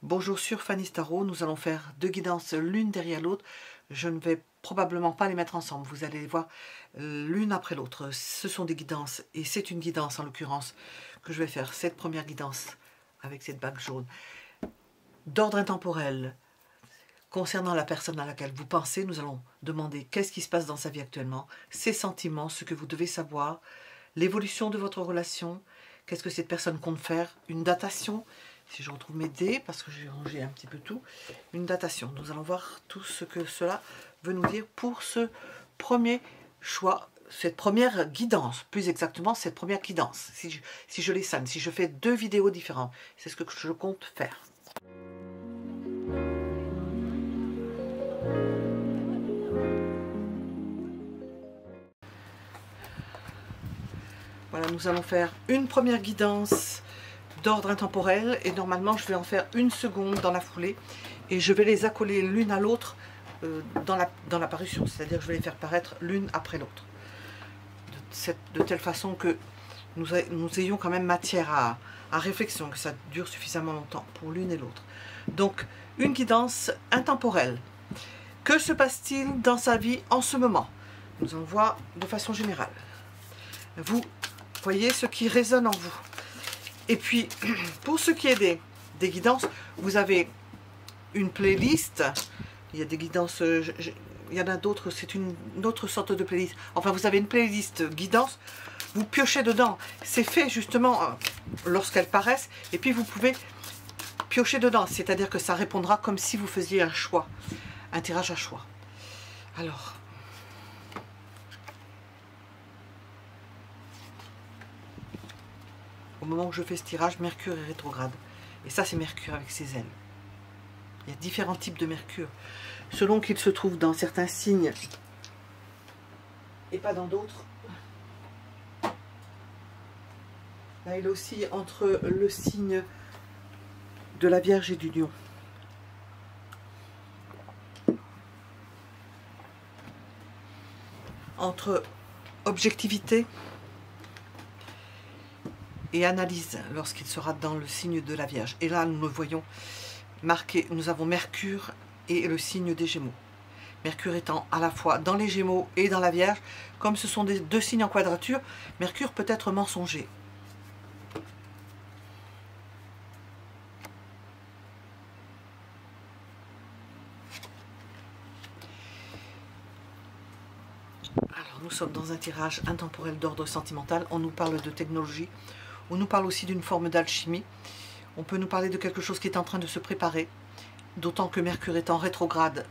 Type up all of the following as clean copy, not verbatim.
Bonjour sur Fanny Tarot, nous allons faire deux guidances l'une derrière l'autre. Je ne vais probablement pas les mettre ensemble, vous allez les voir l'une après l'autre. Ce sont des guidances et c'est une guidance en l'occurrence que je vais faire. Cette première guidance avec cette bague jaune d'ordre intemporel concernant la personne à laquelle vous pensez. Nous allons demander qu'est-ce qui se passe dans sa vie actuellement, ses sentiments, ce que vous devez savoir, l'évolution de votre relation, qu'est-ce que cette personne compte faire, une datation. Si je retrouve mes dés, parce que j'ai rangé un petit peu tout, une datation. Nous allons voir tout ce que cela veut nous dire pour ce premier choix, cette première guidance, plus exactement cette première guidance. Si je les scène, si je fais deux vidéos différentes, c'est ce que je compte faire. Voilà, nous allons faire une première guidance d'ordre intemporel et normalement je vais en faire une seconde dans la foulée et je vais les accoler l'une à l'autre dans la parution, c'est-à-dire que je vais les faire paraître l'une après l'autre de telle façon que nous ayons quand même matière à réflexion, que ça dure suffisamment longtemps pour l'une et l'autre. Donc une guidance intemporelle. Que se passe-t-il dans sa vie en ce moment? Nous allons voir de façon générale. Vous voyez ce qui résonne en vous. Et puis, pour ce qui est des guidances, vous avez une playlist. Il y a des guidances, il y en a d'autres, c'est une autre sorte de playlist. Enfin, vous avez une playlist guidance, vous piochez dedans. C'est fait justement lorsqu'elles paraissent. Et puis, vous pouvez piocher dedans. C'est-à-dire que ça répondra comme si vous faisiez un choix, un tirage à choix. Alors... au moment où je fais ce tirage, Mercure est rétrograde. Et ça, c'est Mercure avec ses ailes. Il y a différents types de Mercure. Selon qu'il se trouve dans certains signes et pas dans d'autres. Là, il est aussi entre le signe de la Vierge et du Lion. Entre objectivité et analyse lorsqu'il sera dans le signe de la Vierge. Et là, nous le voyons marqué, nous avons Mercure et le signe des Gémeaux. Mercure étant à la fois dans les Gémeaux et dans la Vierge, comme ce sont des deux signes en quadrature, Mercure peut être mensonger. Alors, nous sommes dans un tirage intemporel d'ordre sentimental. On nous parle de technologie. On nous parle aussi d'une forme d'alchimie. On peut nous parler de quelque chose qui est en train de se préparer. D'autant que Mercure étant rétrograde,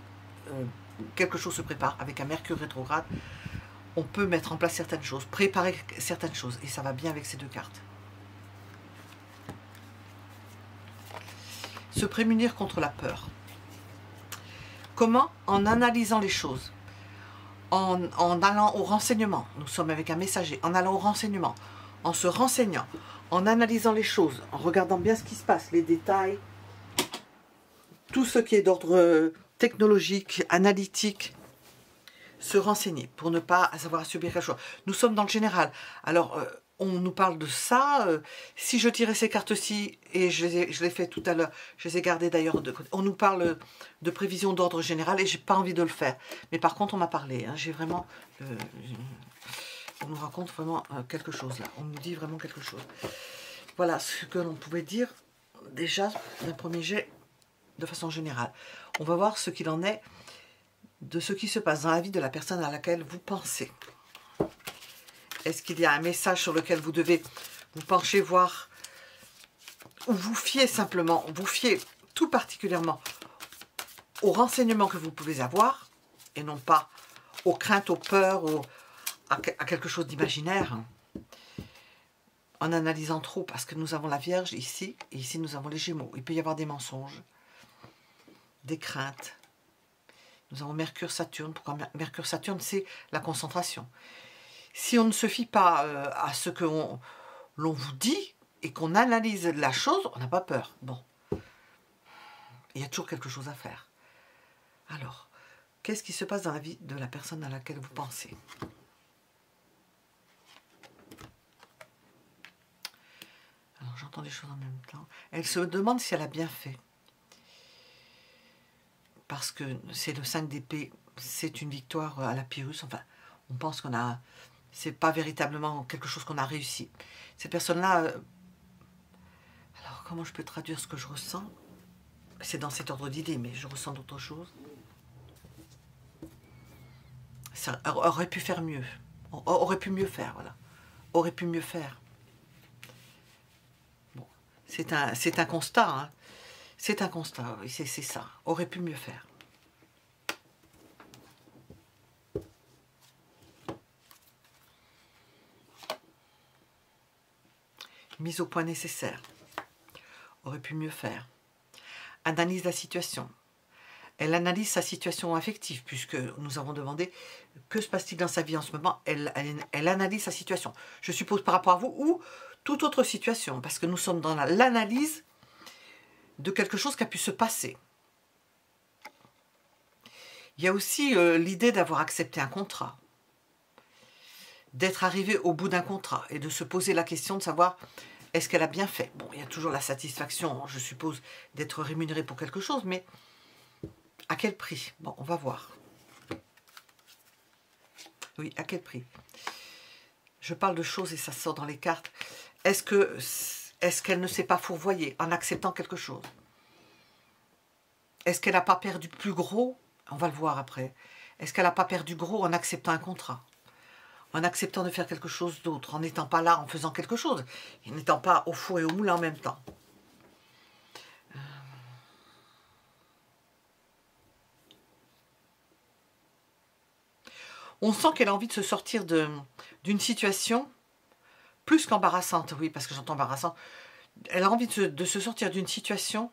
quelque chose se prépare. Avec un Mercure rétrograde, on peut mettre en place certaines choses, préparer certaines choses. Et ça va bien avec ces deux cartes. Se prémunir contre la peur. Comment? En analysant les choses. En allant au renseignement. Nous sommes avec un messager. En allant au renseignement. En se renseignant, en analysant les choses, en regardant bien ce qui se passe, les détails, tout ce qui est d'ordre technologique, analytique, se renseigner pour ne pas avoir à subir quelque chose. Nous sommes dans le général. Alors, on nous parle de ça. Si je tirais ces cartes-ci, et je l'ai fait tout à l'heure, je les ai gardées d'ailleurs de côté. On nous parle de prévision d'ordre général et j'ai pas envie de le faire. Mais par contre, on m'a parlé. Hein, j'ai vraiment... on nous raconte vraiment quelque chose là, on nous dit vraiment quelque chose. Voilà ce que l'on pouvait dire déjà d'un premier jet de façon générale. On va voir ce qu'il en est de ce qui se passe dans la vie de la personne à laquelle vous pensez. Est-ce qu'il y a un message sur lequel vous devez vous pencher, voir, ou vous fiez simplement, vous fiez tout particulièrement aux renseignements que vous pouvez avoir, et non pas aux craintes, aux peurs, à quelque chose d'imaginaire, en analysant trop, parce que nous avons la Vierge ici, et ici nous avons les Gémeaux. Il peut y avoir des mensonges, des craintes. Nous avons Mercure-Saturne. Pourquoi Mercure-Saturne? C'est la concentration. Si on ne se fie pas à ce que l'on vous dit, et qu'on analyse la chose, on n'a pas peur. Bon, il y a toujours quelque chose à faire. Alors, qu'est-ce qui se passe dans la vie de la personne à laquelle vous pensez? Alors, j'entends des choses en même temps. Elle se demande si elle a bien fait. parce que c'est le 5 d'épée, c'est une victoire à la Pyrrhus. Enfin, on pense qu'on a... C'est pas véritablement quelque chose qu'on a réussi. Cette personne-là... alors, comment je peux traduire ce que je ressens? C'est dans cet ordre d'idées, mais je ressens d'autres choses. Ça aurait pu faire mieux. Aurait pu mieux faire, voilà. Aurait pu mieux faire. Bon, c'est un constat, hein. C'est un constat, oui, c'est ça. Aurait pu mieux faire. Mise au point nécessaire. Aurait pu mieux faire. Analyse la situation. Elle analyse sa situation affective, puisque nous avons demandé que se passe-t-il dans sa vie en ce moment. Elle analyse sa situation. Je suppose par rapport à vous ou toute autre situation, parce que nous sommes dans l'analyse de quelque chose qui a pu se passer. Il y a aussi l'idée d'avoir accepté un contrat, d'être arrivé au bout d'un contrat et de se poser la question de savoir est-ce qu'elle a bien fait. Bon, il y a toujours la satisfaction, je suppose, d'être rémunéré pour quelque chose, mais à quel prix? Bon, on va voir. Oui, à quel prix? Je parle de choses et ça sort dans les cartes. Est-ce qu'elle ne s'est pas fourvoyée en acceptant quelque chose? Est-ce qu'elle n'a pas perdu plus gros? On va le voir après. Est-ce qu'elle n'a pas perdu gros en acceptant un contrat? En acceptant de faire quelque chose d'autre, en n'étant pas là, en faisant quelque chose, en n'étant pas au four et au moulin en même temps. On sent qu'elle a envie de se sortir d'une situation plus qu'embarrassante. Oui, parce que j'entends embarrassante. Elle a envie de se sortir d'une situation.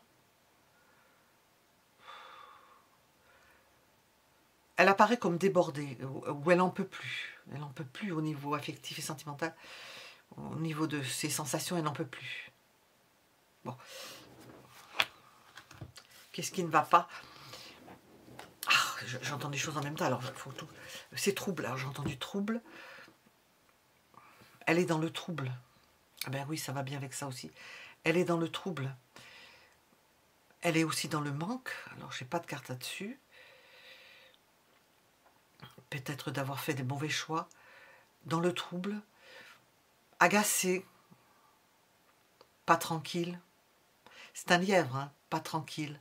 Elle apparaît comme débordée, où elle n'en peut plus. Elle n'en peut plus au niveau affectif et sentimental. Au niveau de ses sensations, elle n'en peut plus. Bon. Qu'est-ce qui ne va pas? Ah, j'entends des choses en même temps, alors il faut tout. C'est trouble, alors j'ai entendu trouble. Elle est dans le trouble. Ah ben oui, ça va bien avec ça aussi. Elle est dans le trouble. Elle est aussi dans le manque. Alors, je n'ai pas de carte là-dessus. Peut-être d'avoir fait des mauvais choix. Dans le trouble. Agacée. Pas tranquille. C'est un lièvre, hein, pas tranquille.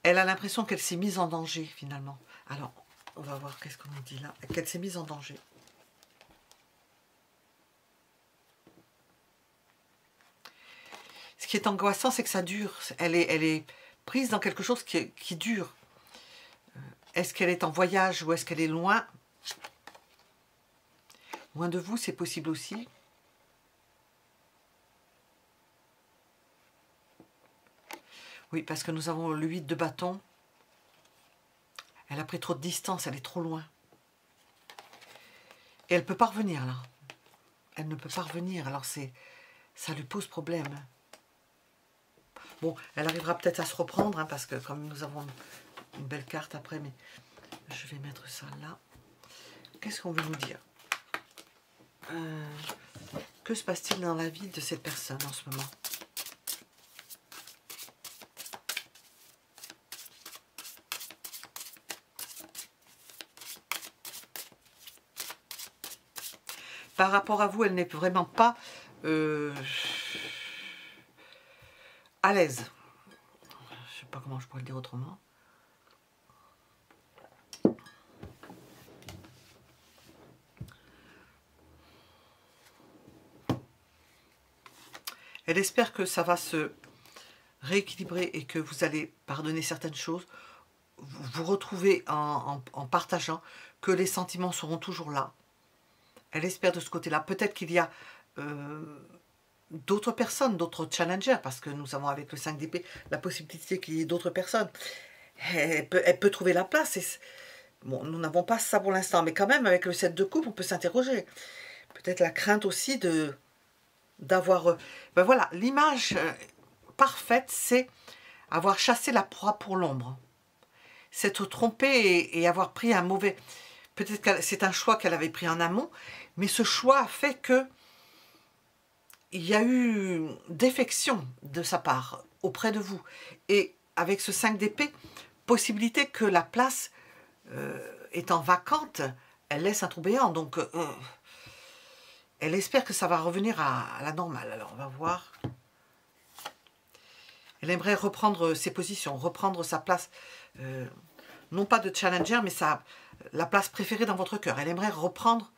Elle a l'impression qu'elle s'est mise en danger, finalement. Alors, on va voir qu'est-ce qu'on nous dit là. Qu'elle s'est mise en danger. Ce qui est angoissant, c'est que ça dure. Elle est prise dans quelque chose qui dure. Est-ce qu'elle est en voyage ou est-ce qu'elle est loin? Loin de vous, c'est possible aussi. Oui, parce que nous avons le 8 de bâton. Elle a pris trop de distance, elle est trop loin. Et elle ne peut pas revenir, là. Elle ne peut pas revenir, alors ça lui pose problème. Bon, elle arrivera peut-être à se reprendre, hein, parce que comme nous avons une belle carte après, mais je vais mettre ça là. Qu'est-ce qu'on veut nous dire? Que se passe-t-il dans la vie de cette personne en ce moment? Par rapport à vous, elle n'est vraiment pas à l'aise. Je ne sais pas comment je pourrais le dire autrement. Elle espère que ça va se rééquilibrer et que vous allez pardonner certaines choses, vous retrouver en partageant, que les sentiments seront toujours là. Elle espère de ce côté-là. Peut-être qu'il y a d'autres personnes, d'autres challengers, parce que nous avons avec le 5 d'épée la possibilité qu'il y ait d'autres personnes. Elle peut trouver la place. Bon, nous n'avons pas ça pour l'instant, mais quand même, avec le 7 de coupe, on peut s'interroger. Peut-être la crainte aussi d'avoir... ben voilà, l'image parfaite, c'est avoir chassé la proie pour l'ombre. S'être trompé et avoir pris un mauvais... Peut-être que c'est un choix qu'elle avait pris en amont, mais ce choix a fait que il y a eu défection de sa part auprès de vous. Et avec ce 5 d'épée, possibilité que la place étant vacante, elle laisse un trou béant. Donc, elle espère que ça va revenir à la normale. Alors, on va voir. Elle aimerait reprendre ses positions, reprendre sa place, non pas de challenger, mais la place préférée dans votre cœur. Elle aimerait reprendre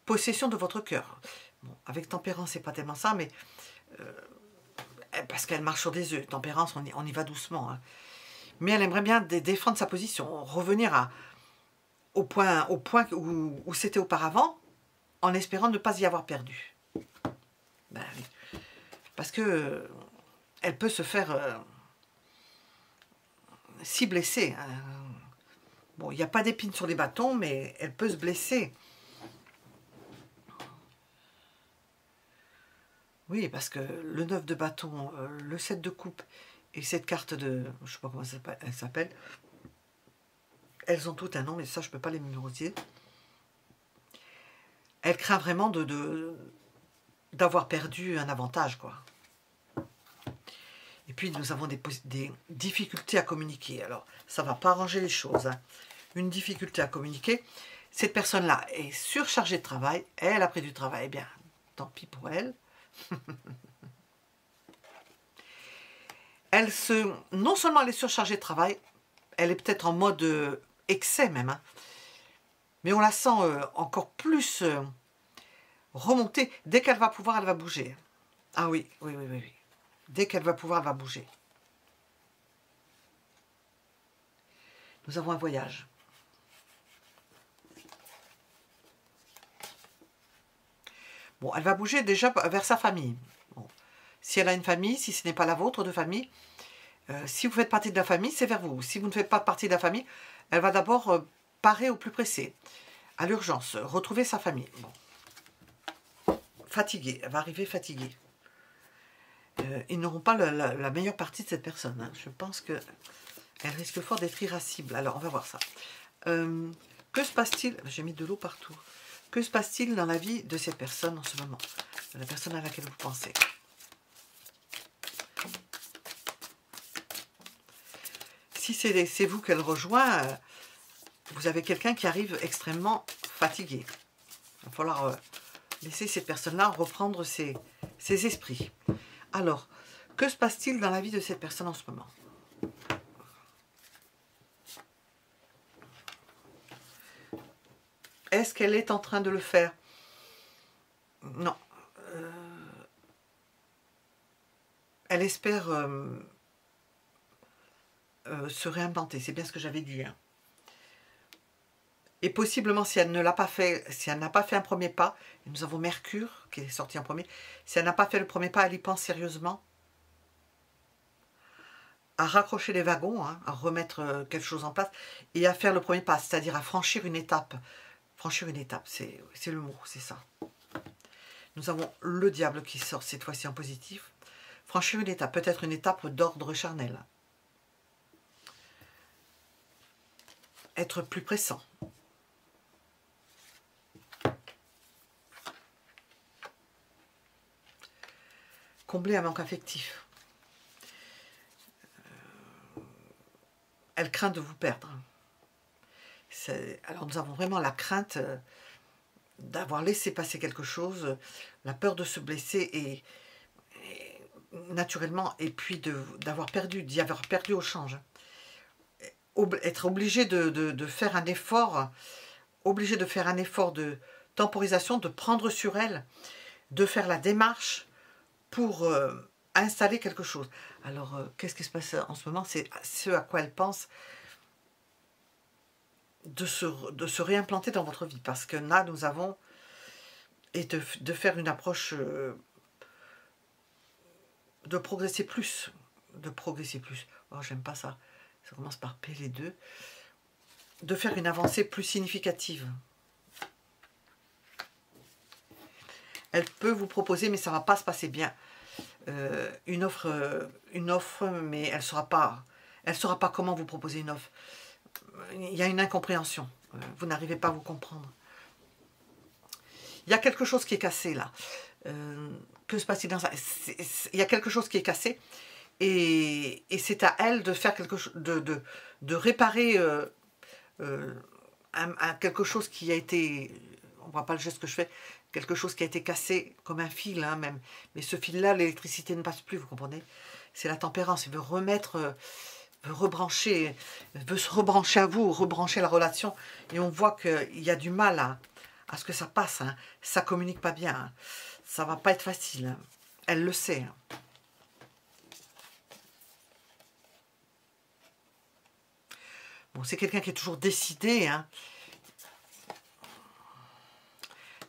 possession de votre cœur. Bon, avec tempérance, c'est pas tellement ça, mais parce qu'elle marche sur des œufs. Tempérance, on y va doucement. Hein. Mais elle aimerait bien défendre sa position, revenir au point où c'était auparavant, en espérant ne pas y avoir perdu. Ben, oui. Parce que elle peut se faire si blesser. Hein. Bon, il n'y a pas d'épines sur les bâtons, mais elle peut se blesser. Oui, parce que le 9 de bâton, le 7 de coupe et cette carte de... Je ne sais pas comment elle s'appelle. Elles ont toutes un nom, mais ça, je ne peux pas les mémoriser. Elle craint vraiment d'avoir perdu un avantage, quoi. Et puis, nous avons des difficultés à communiquer. Alors, ça ne va pas arranger les choses. Hein. Une difficulté à communiquer. Cette personne-là est surchargée de travail. Elle a pris du travail. Eh bien, tant pis pour elle. Non seulement elle est surchargée de travail, elle est peut-être en mode excès même. Hein, mais on la sent encore plus remonter. Dès qu'elle va pouvoir, elle va bouger. Ah oui, oui, oui, oui. Dès qu'elle va pouvoir, elle va bouger. Nous avons un voyage. Bon, elle va bouger déjà vers sa famille. Bon. Si elle a une famille, si ce n'est pas la vôtre de famille, si vous faites partie de la famille, c'est vers vous. Si vous ne faites pas partie de la famille, elle va d'abord parer au plus pressé, à l'urgence, retrouver sa famille. Bon. Fatiguée, elle va arriver fatiguée. Ils n'auront pas la meilleure partie de cette personne. Hein. Je pense qu'elle risque fort d'être irascible. Alors, on va voir ça. Que se passe-t-il? J'ai mis de l'eau partout. Que se passe-t-il dans la vie de cette personne en ce moment? De la personne à laquelle vous pensez. Si c'est vous qu'elle rejoint, vous avez quelqu'un qui arrive extrêmement fatigué. Il va falloir laisser cette personne-là reprendre ses esprits. Alors, que se passe-t-il dans la vie de cette personne en ce moment? Est-ce qu'elle est en train de le faire? Non. Elle espère se réimplanter. C'est bien ce que j'avais dit. Hein. Et possiblement, si elle ne l'a pas fait, si elle n'a pas fait un premier pas, et nous avons Mercure qui est sorti en premier, si elle n'a pas fait le premier pas, elle y pense sérieusement à raccrocher les wagons, hein, à remettre quelque chose en place, et à faire le premier pas, c'est-à-dire à franchir une étape. Franchir une étape, c'est le mot, c'est ça. Nous avons le diable qui sort cette fois-ci en positif. Franchir une étape, peut-être une étape d'ordre charnel. Être plus pressant. Combler un manque affectif. Elle craint de vous perdre. Alors nous avons vraiment la crainte d'avoir laissé passer quelque chose, la peur de se blesser et naturellement, et puis d'avoir perdu, d'y avoir perdu au change. Être obligé de faire un effort, de temporisation, de prendre sur elle, de faire la démarche pour installer quelque chose. Alors, qu'est-ce qui se passe en ce moment? C'est ce à quoi elle pense de se réimplanter dans votre vie. Parce que là, nous avons... Et de faire une approche... de progresser plus. De progresser plus. Oh, j'aime pas ça. Ça commence par P, les deux. De faire une avancée plus significative. Elle peut vous proposer, mais ça ne va pas se passer bien. Une offre, mais elle ne saura pas comment vous proposer une offre. Il y a une incompréhension. Vous n'arrivez pas à vous comprendre. Il y a quelque chose qui est cassé là. Que se passe-t-il dans ça? Il y a quelque chose qui est cassé, Et c'est à elle de faire quelque chose, de réparer quelque chose qui a été, on voit pas le geste que je fais, quelque chose qui a été cassé comme un fil, hein, même. Mais ce fil-là, l'électricité ne passe plus, vous comprenez? C'est la tempérance, il veut remettre, veut rebrancher, veut se rebrancher à vous, rebrancher la relation. Et on voit qu'il y a du mal à ce que ça passe, hein. Ça communique pas bien, hein. Ça va pas être facile, hein. Elle le sait, hein. Bon, c'est quelqu'un qui est toujours décidé, hein.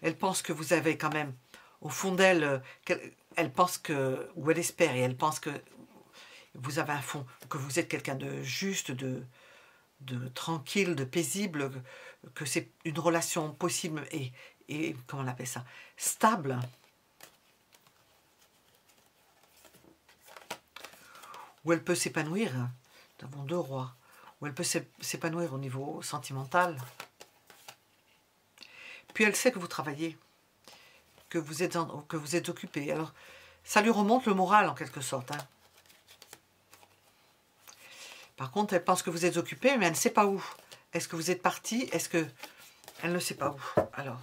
Elle pense que vous avez quand même, au fond d'elle, elle pense que, ou elle espère, et elle pense que vous avez un fond, que vous êtes quelqu'un de juste, de tranquille, de paisible, que c'est une relation possible et comment on appelle ça, stable. Où elle peut s'épanouir, nous avons 2 rois, où elle peut s'épanouir au niveau sentimental. Puis elle sait que vous travaillez, que vous êtes occupé. Alors, ça lui remonte le moral en quelque sorte, hein. Par contre, elle pense que vous êtes occupé, mais elle ne sait pas où. Est-ce que vous êtes parti? Est-ce que... Elle ne sait pas où. Alors...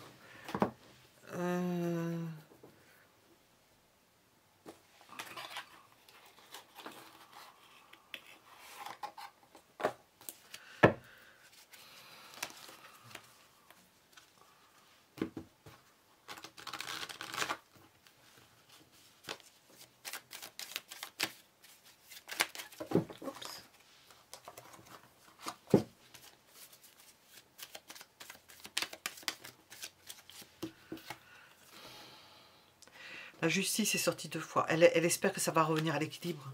La justice est sortie 2 fois. Elle espère que ça va revenir à l'équilibre.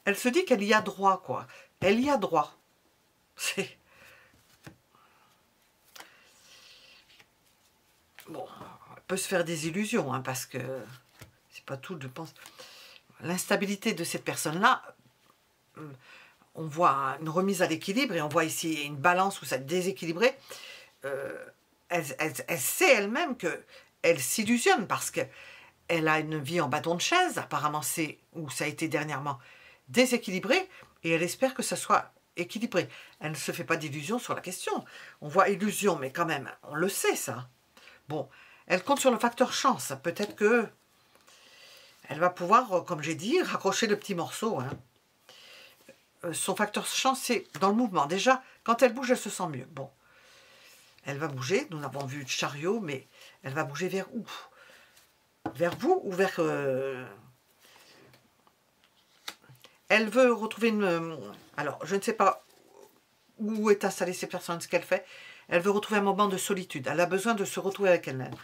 Elle se dit qu'elle y a droit, quoi. Elle y a droit. C'est... Bon, elle peut se faire des illusions, hein, parce que c'est pas tout, je pense. L'instabilité de cette personne-là, on voit une remise à l'équilibre et on voit ici une balance où ça est déséquilibré. Elle sait elle-même qu'elle s'illusionne parce qu'elle a une vie en bâton de chaise. Apparemment, c'est où ça a été dernièrement déséquilibré et elle espère que ça soit équilibré. Elle ne se fait pas d'illusions sur la question. On voit illusion, mais quand même, on le sait ça. Bon, elle compte sur le facteur chance. Peut-être que elle va pouvoir, comme j'ai dit, raccrocher le petit morceau, hein. Son facteur chance, c'est dans le mouvement. Déjà, quand elle bouge, elle se sent mieux. Bon, elle va bouger. Nous avons vu le chariot, mais elle va bouger vers où? Vers vous ou vers... Elle veut retrouver une... Alors, je ne sais pas où est installée ces personnes, ce qu'elle fait. Elle veut retrouver un moment de solitude. Elle a besoin de se retrouver avec elle-même.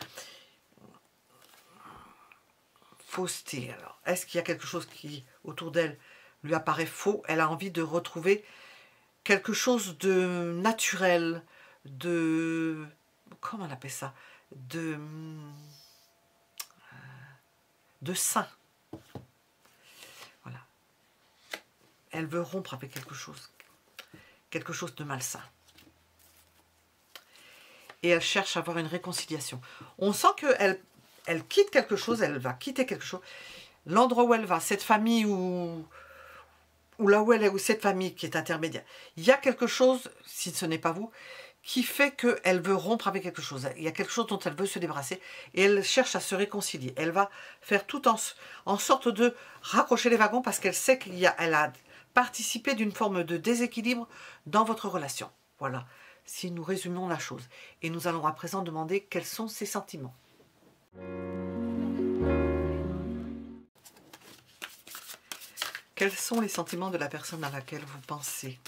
Fausseté, alors. Est-ce qu'il y a quelque chose qui, autour d'elle, lui apparaît faux? Elle a envie de retrouver quelque chose de naturel, de... Comment on appelle ça? De sain. Voilà. Elle veut rompre avec quelque chose de malsain. Et elle cherche à avoir une réconciliation. On sent qu'elle quitte quelque chose, elle va quitter quelque chose. L'endroit où elle va, cette famille ou là où elle est, ou cette famille qui est intermédiaire, il y a quelque chose, si ce n'est pas vous, qui fait qu'elle veut rompre avec quelque chose. Il y a quelque chose dont elle veut se débarrasser et elle cherche à se réconcilier. Elle va faire tout en sorte de raccrocher les wagons parce qu'elle sait qu'elle a participé d'une forme de déséquilibre dans votre relation. Voilà, si nous résumons la chose. Et nous allons à présent demander quels sont ses sentiments. Quels sont les sentiments de la personne à laquelle vous pensez?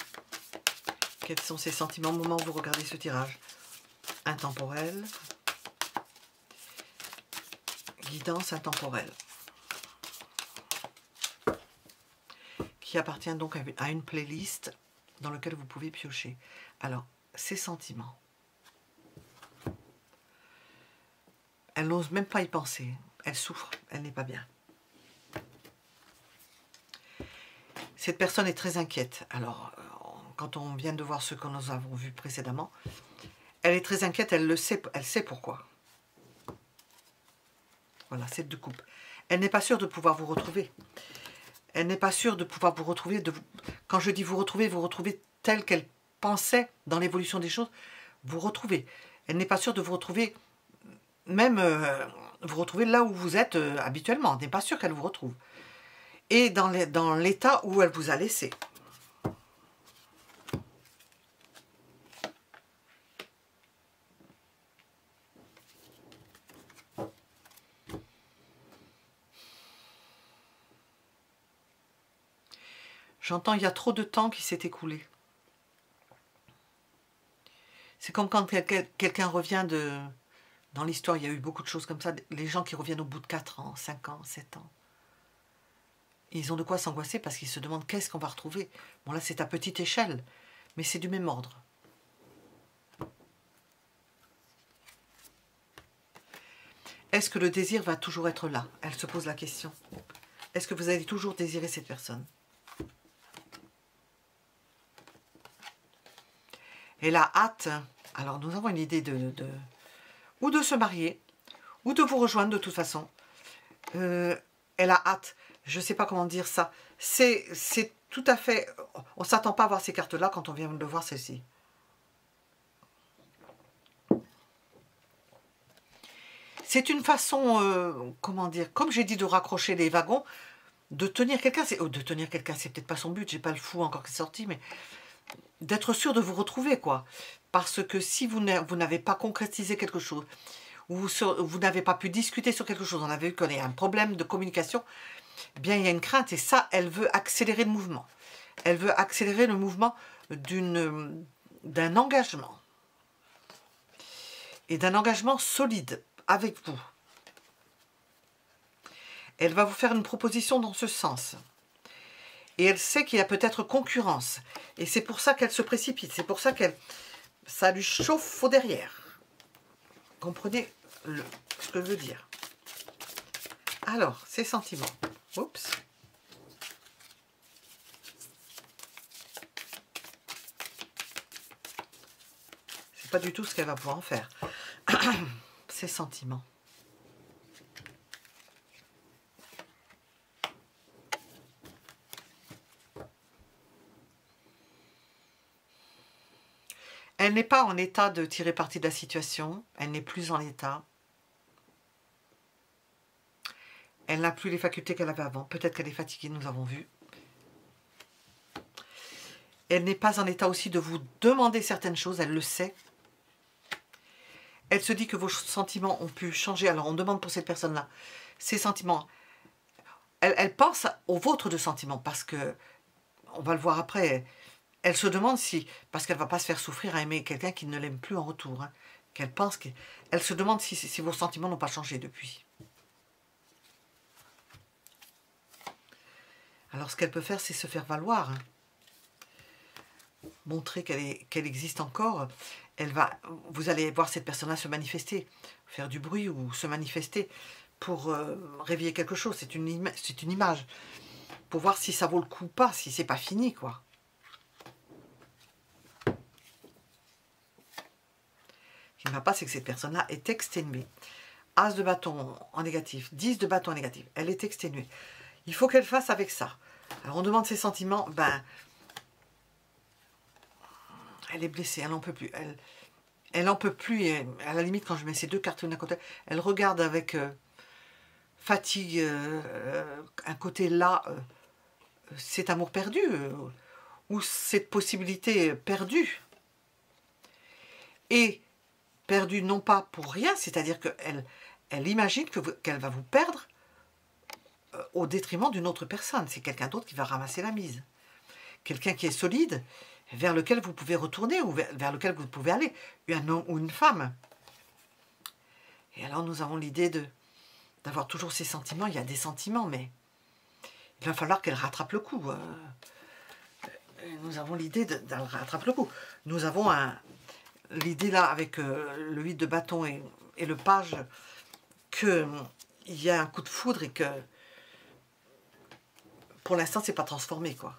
Quels sont ses sentiments au moment où vous regardez ce tirage? Intemporel, guidance intemporelle, qui appartient donc à une playlist dans laquelle vous pouvez piocher. Alors, ses sentiments. Elle n'ose même pas y penser. Elle souffre, elle n'est pas bien. Cette personne est très inquiète. Alors, quand on vient de voir ce que nous avons vu précédemment, Elle est très inquiète, elle le sait, elle sait pourquoi. Voilà, 7 de coupe. Elle n'est pas sûre de pouvoir vous retrouver. Elle n'est pas sûre de pouvoir vous retrouver. Quand je dis vous retrouver tel qu'elle pensait dans l'évolution des choses, vous retrouver. Elle n'est pas sûre de vous retrouver, même vous retrouver là où vous êtes habituellement. Elle n'est pas sûre qu'elle vous retrouve. Et dans l'état où elle vous a laissé. J'entends, il y a trop de temps qui s'est écoulé. C'est comme quand quelqu'un revient de... Dans l'histoire, il y a eu beaucoup de choses comme ça. Les gens qui reviennent au bout de 4 ans, 5 ans, 7 ans. Ils ont de quoi s'angoisser parce qu'ils se demandent qu'est-ce qu'on va retrouver. Bon, là, c'est à petite échelle, mais c'est du même ordre. Est-ce que le désir va toujours être là? Elle se pose la question. Est-ce que vous allez toujours désirer cette personne? Elle a hâte. Alors, nous avons une idée ou de se marier, ou de vous rejoindre de toute façon. Elle a hâte. Je ne sais pas comment dire ça. C'est tout à fait... On ne s'attend pas à voir ces cartes-là quand on vient de voir celle-ci. C'est une façon, comment dire, comme j'ai dit, de raccrocher les wagons, de tenir quelqu'un. De tenir quelqu'un, c'est peut-être pas son but, j'ai pas le fou encore qui est sorti, mais d'être sûr de vous retrouver, quoi. Parce que si vous n'avez pas concrétisé quelque chose, ou vous n'avez pas pu discuter sur quelque chose, on avait vu qu'on a un problème de communication, eh bien, il y a une crainte, et ça, elle veut accélérer le mouvement. Elle veut accélérer le mouvement d'un engagement. Et d'un engagement solide avec vous. Elle va vous faire une proposition dans ce sens. Et elle sait qu'il y a peut-être concurrence. Et c'est pour ça qu'elle se précipite. C'est pour ça ça lui chauffe au derrière. Comprenez ce que je veux dire. Alors, ses sentiments. Oups. C'est pas du tout ce qu'elle va pouvoir en faire. Ses sentiments. Elle n'est pas en état de tirer parti de la situation. Elle n'est plus en état. Elle n'a plus les facultés qu'elle avait avant. Peut-être qu'elle est fatiguée, nous avons vu. Elle n'est pas en état aussi de vous demander certaines choses. Elle le sait. Elle se dit que vos sentiments ont pu changer. Alors, on demande pour cette personne-là ses sentiments. Elle pense aux vôtres de sentiments parce que, on va le voir après, elle se demande si, parce qu'elle ne va pas se faire souffrir à aimer quelqu'un qui ne l'aime plus en retour, hein, elle se demande si vos sentiments n'ont pas changé depuis. Alors, ce qu'elle peut faire, c'est se faire valoir. Hein. Montrer qu'elle existe encore. Vous allez voir cette personne-là se manifester, faire du bruit ou se manifester pour réveiller quelque chose. C'est une image. Pour voir si ça vaut le coup ou pas, si c'est pas fini, quoi. Ce qui ne va pas, c'est que cette personne-là est exténuée. As de bâton en négatif, 10 de bâton en négatif. Elle est exténuée. Il faut qu'elle fasse avec ça. Alors on demande ses sentiments, ben... Elle est blessée, elle n'en peut plus. Elle n'en peut plus. Et à la limite, quand je mets ces deux cartes l'une à côté, elle regarde avec fatigue, un côté là, cet amour perdu, ou cette possibilité perdue. Et perdue non pas pour rien, c'est-à-dire qu'elle imagine qu'elle va vous perdre au détriment d'une autre personne. C'est quelqu'un d'autre qui va ramasser la mise. Quelqu'un qui est solide, vers lequel vous pouvez retourner ou vers lequel vous pouvez aller, un homme ou une femme. Et alors nous avons l'idée d'avoir toujours ces sentiments. Il y a des sentiments, mais il va falloir qu'elle rattrape le coup. Nous avons l'idée d'elle rattrape le coup. Nous avons l'idée là avec le 8 de bâton et le page qu'il y a un coup de foudre et que pour l'instant c'est pas transformé, quoi.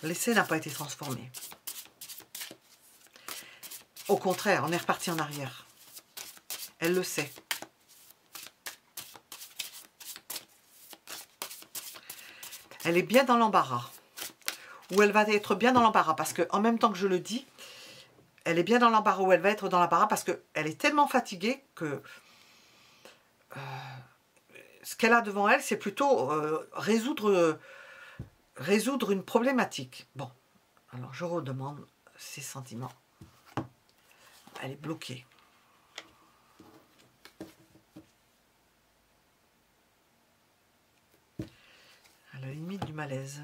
L'essai n'a pas été transformé. Au contraire, on est reparti en arrière. Elle le sait. Elle est bien dans l'embarras. Ou elle va être bien dans l'embarras. Parce qu'en même temps que je le dis, elle est bien dans l'embarras. Ou elle va être dans l'embarras parce qu'elle est tellement fatiguée que ce qu'elle a devant elle, c'est plutôt résoudre une problématique. Bon, alors je redemande ses sentiments. Elle est bloquée. À la limite du malaise.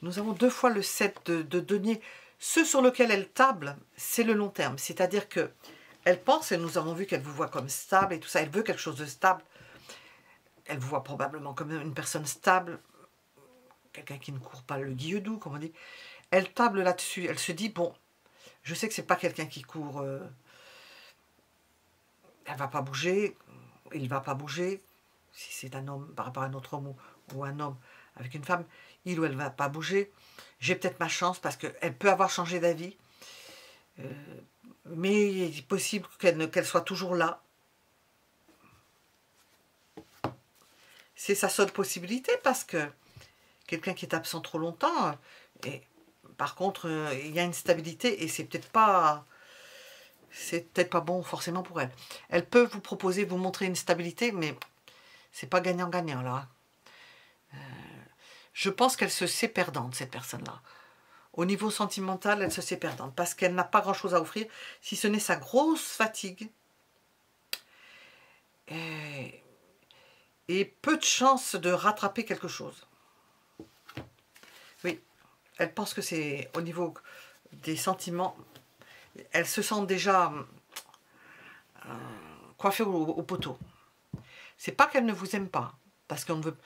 Nous avons 2 fois le 7 de denier. Ce sur lequel elle table, c'est le long terme. C'est-à-dire que elle pense, et nous avons vu qu'elle vous voit comme stable et tout ça, elle veut quelque chose de stable. Elle vous voit probablement comme une personne stable, quelqu'un qui ne court pas le guilledou, comme on dit. Elle table là-dessus, elle se dit, bon, je sais que c'est pas quelqu'un qui court, elle va pas bouger, il va pas bouger, si c'est un homme par rapport à un autre homme ou un homme avec une femme, il ou elle va pas bouger. J'ai peut-être ma chance parce qu'elle peut avoir changé d'avis, mais il est possible qu'elle soit toujours là. C'est sa seule possibilité parce que quelqu'un qui est absent trop longtemps, et par contre, il y a une stabilité et c'est peut-être pas bon forcément pour elle. Elle peut vous proposer, vous montrer une stabilité, mais c'est pas gagnant-gagnant là. Je pense qu'elle se sait perdante, cette personne-là. Au niveau sentimental, elle se sait perdante parce qu'elle n'a pas grand-chose à offrir, si ce n'est sa grosse fatigue et peu de chances de rattraper quelque chose. Oui, elle pense que c'est au niveau des sentiments, elle se sent déjà coiffée au poteau. C'est pas qu'elle ne vous aime pas, parce qu'on ne veut,